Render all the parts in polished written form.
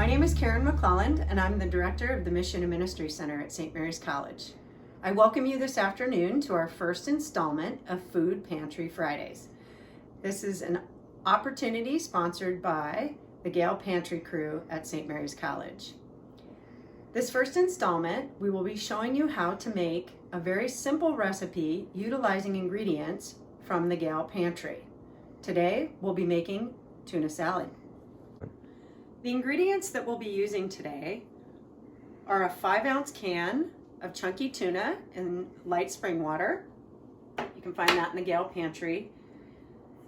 name is Karin McClelland, and I'm the director of the Mission and Ministry Center at St. Mary's College. I welcome you this afternoon to our first installment of Food Pantry Fridays. This is an opportunity sponsored by the GaelPantry crew at St. Mary's College. This first installment, we will be showing you how to make a very simple recipe utilizing ingredients from the GaelPantry. Today, we'll be making tuna salad. The ingredients that we'll be using today are a 5-ounce can of chunky tuna in light spring water. You can find that in the GaelPantry.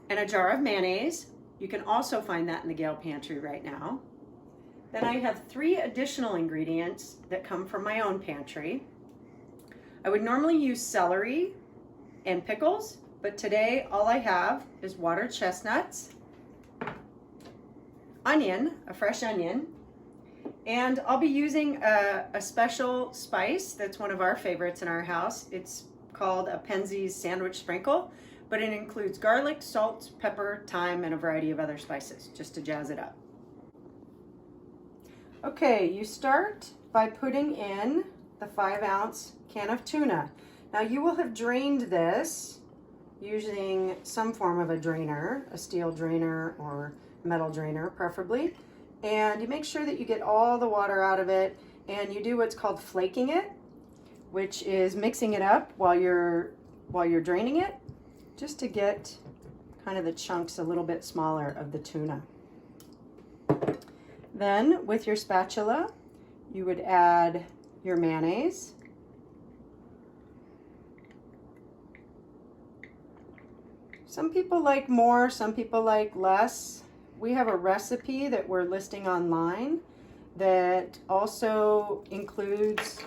And a jar of mayonnaise. You can also find that in the GaelPantry right now. Then I have 3 additional ingredients that come from my own pantry. I would normally use celery and pickles, but today all I have is watered chestnuts, onion, a fresh onion, and I'll be using a special spice that's one of our favorites in our house. It's called a Penzeys sandwich sprinkle, but it includes garlic, salt, pepper, thyme, and a variety of other spices, just to jazz it up. Okay, you start by putting in the 5-ounce can of tuna. Now you will have drained this using some form of a drainer, a steel drainer or metal drainer preferably. And you make sure that you get all the water out of it, and you do what's called flaking it, which is mixing it up while you're draining it, just to get kind of the chunks a little bit smaller of the tuna. Then with your spatula, you would add your mayonnaise. Some people like more, some people like less. We have a recipe that we're listing online that also includes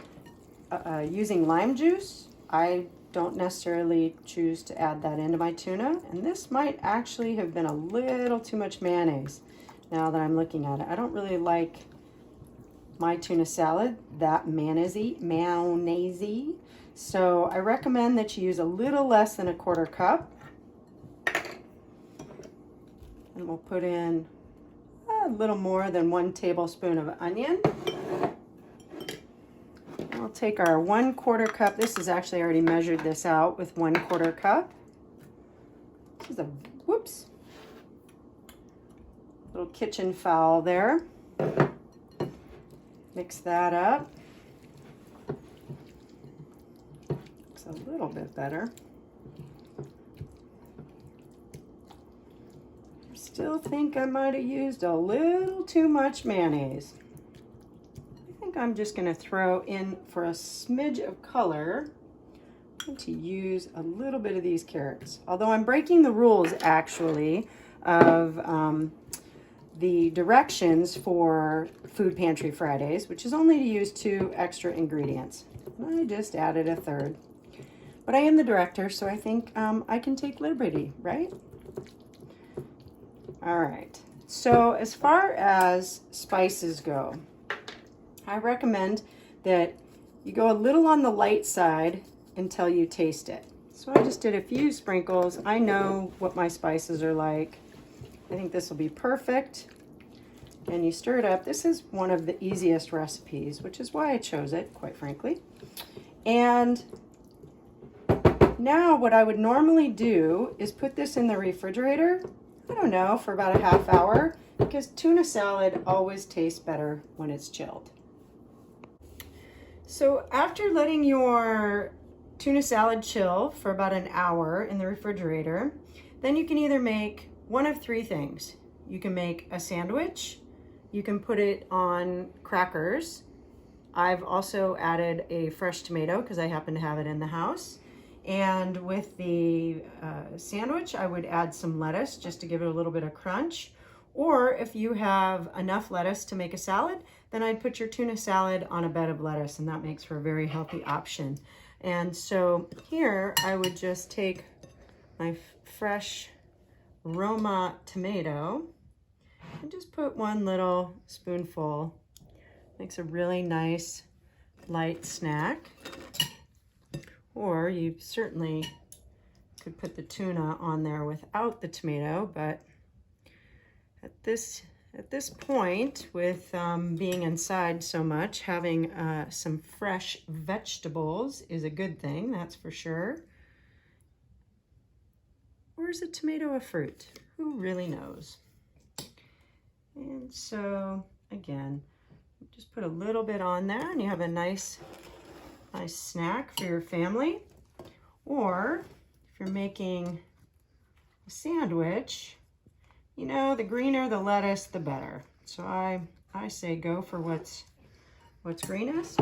using lime juice. I don't necessarily choose to add that into my tuna, and this might actually have been a little too much mayonnaise now that I'm looking at it. I don't really like my tuna salad that mayonnaise-y, so I recommend that you use a little less than a 1/4 cup. And we'll put in a little more than 1 tablespoon of onion. And we'll take our 1/4 cup. This is actually, I already measured this out with 1/4 cup. This is a, whoops, little kitchen foul there. Mix that up. Looks a little bit better. Still think I might have used a little too much mayonnaise. I think I'm just going to throw in, for a smidge of color, I'm going to use a little bit of these carrots. Although I'm breaking the rules actually of the directions for Food Pantry Fridays, which is only to use 2 extra ingredients. I just added a 1/3. But I am the director, so I think I can take liberty, right? All right, so as far as spices go, I recommend that you go a little on the light side until you taste it. So I just did a few sprinkles. I know what my spices are like. I think this will be perfect. And you stir it up. This is one of the easiest recipes, which is why I chose it, quite frankly. And now what I would normally do is put this in the refrigerator, I don't know, for about a ½ hour, because tuna salad always tastes better when it's chilled. So after letting your tuna salad chill for about an hour in the refrigerator, then you can either make one of 3 things. You can make a sandwich, you can put it on crackers. I've also added a fresh tomato because I happen to have it in the house. And with the sandwich, I would add some lettuce just to give it a little bit of crunch. Or if you have enough lettuce to make a salad, then I'd put your tuna salad on a bed of lettuce, and that makes for a very healthy option. And so here I would just take my fresh Roma tomato and just put 1 little spoonful. Makes a really nice light snack. Or you certainly could put the tuna on there without the tomato, but at this at this point, with being inside so much, having some fresh vegetables is a good thing, that's for sure. Or is a tomato a fruit? Who really knows? And so, again, just put a little bit on there and you have a nice snack for your family. Or if you're making a sandwich, you know, the greener the lettuce, the better. So I say go for what's greenest.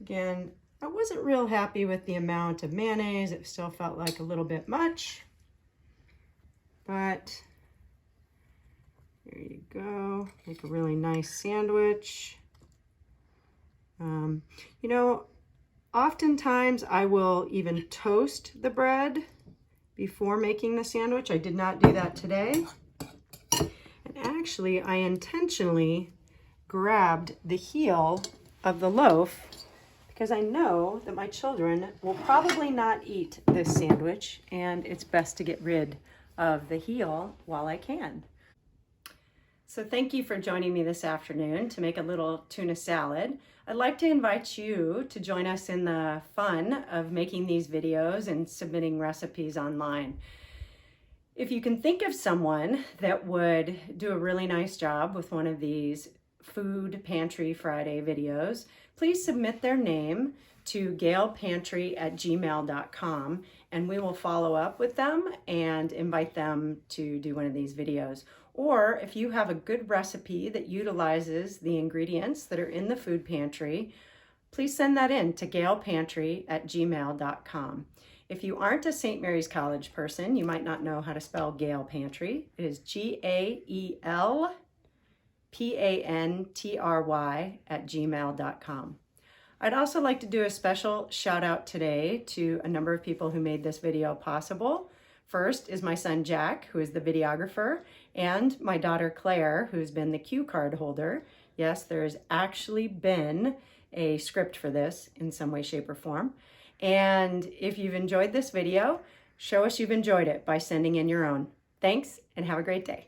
Again, I wasn't real happy with the amount of mayonnaise. It still felt like a little bit much. But there you go. Make a really nice sandwich. You know, oftentimes I will even toast the bread before making the sandwich. I did not do that today. And actually, I intentionally grabbed the heel of the loaf because I know that my children will probably not eat this sandwich, and it's best to get rid of the heel while I can. So thank you for joining me this afternoon to make a little tuna salad. I'd like to invite you to join us in the fun of making these videos and submitting recipes online. If you can think of someone that would do a really nice job with one of these Food Pantry Friday videos, please submit their name to GaelPantry@gmail.com and we will follow up with them and invite them to do one of these videos. Or if you have a good recipe that utilizes the ingredients that are in the food pantry, please send that in to GaelPantry@gmail.com. If you aren't a St. Mary's College person, you might not know how to spell GaelPantry. It is GaelPantry@gmail.com. I'd also like to do a special shout out today to a number of people who made this video possible. First is my son Jack, who is the videographer, and my daughter Claire, who's been the cue card holder. Yes, there has actually been a script for this in some way, shape, or form. And if you've enjoyed this video, show us you've enjoyed it by sending in your own. Thanks, and have a great day.